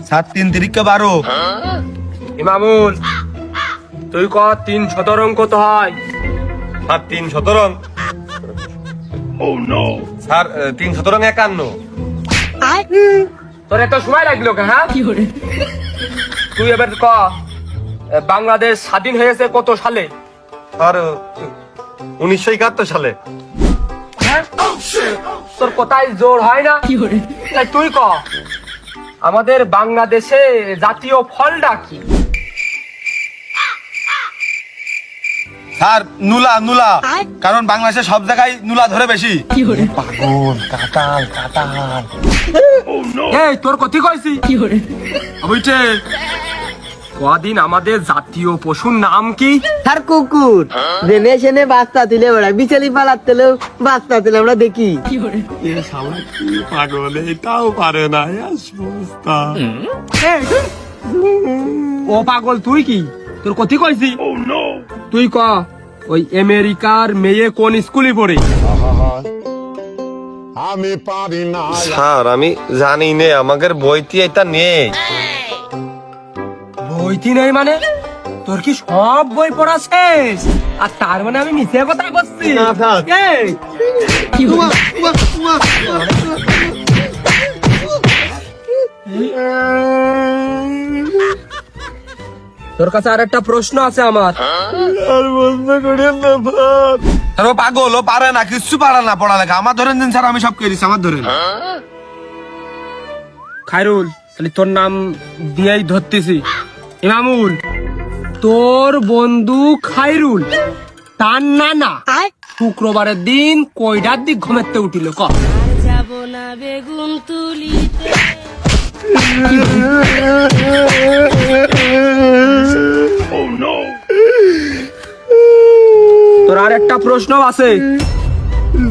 7 3 3 12। ইমামুল তুই ক 3 শতরং কত হয়? স্যার 3 শতরং। স্যার 3 শতরং 51। তোর এত সময় লাগলো কে? হ্যাঁ তুই এবার ক বাংলাদেশ স্বাধীন হয়েছে কত সালে? স্যার 1971 সালে। হ্যাঁ? তোর কোথায় জোর হয় না? তাই তুই ক আমাদের বাংলাদেশে জাতীয় ফলটা কি? স্যার নুলা নুলা, কারণ বাংলাদেশে সব জায়গায় নুলা ধরে বেশি। পাগল, কাঁঠাল কাঁঠাল। এই তোর কথি কইছি বুঝছে কদিন আমাদের জাতীয় পশুর নাম কি? তার কুকুর জেনে শুনে বাচ্চা দিলে ওরা বিচলি পালাতেলেও বাচ্চা দিলে আমরা দেখি। পাগল এটাও পারে না। ও পাগল তুই কি? তোর কথি কইছি? তুই ক ওই আমেরিকার মেয়ে কোন স্কুলে পড়ে? আমি পারি না। স্যার আমি জানি নে, আমাদের বইতে এটা নেই। বইতি নেই মানে? তোর কি সব বই পড়া শেষ? আর তার মানে আমি মিথ্যে কথা বলছি? এই, তোর কাছে আর একটা প্রশ্ন আছে আমার। স্যার ও পাগল, ও পারে না, কিচ্ছু পারে না পড়ালেখা। আমার ধরেন দিন স্যার, আমি সব করেছি, আমার ধরেন। খায়রুল তাহলে তোর নাম দিয়েই ধরতেছি। ইমামুল তোর বন্ধু খায়রুল তার নানা শুক্রবারের দিন কয়টার দিক ঘুমাতে উঠিল ক? যাব না বেগুন তুলিতে। তোর আর একটা প্রশ্ন আছে।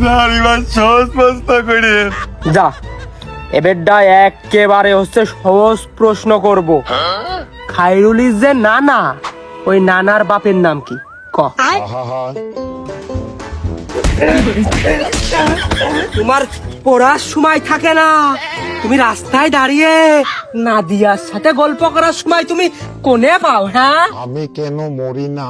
স্যার এবার সহজ প্রশ্ন করে। যা এবারটা একেবারে হচ্ছে সহজ প্রশ্ন করব। খায়রুলির যে নানা, ওই নানার বাপের নাম কি ক? তোমার পড়ার সময় থাকে না, তুমি রাস্তায় দাঁড়িয়ে নাদিয়ার সাথে গল্প করার সময় তুমি কোনে পাও? হ্যাঁ আমি কেন মরি না?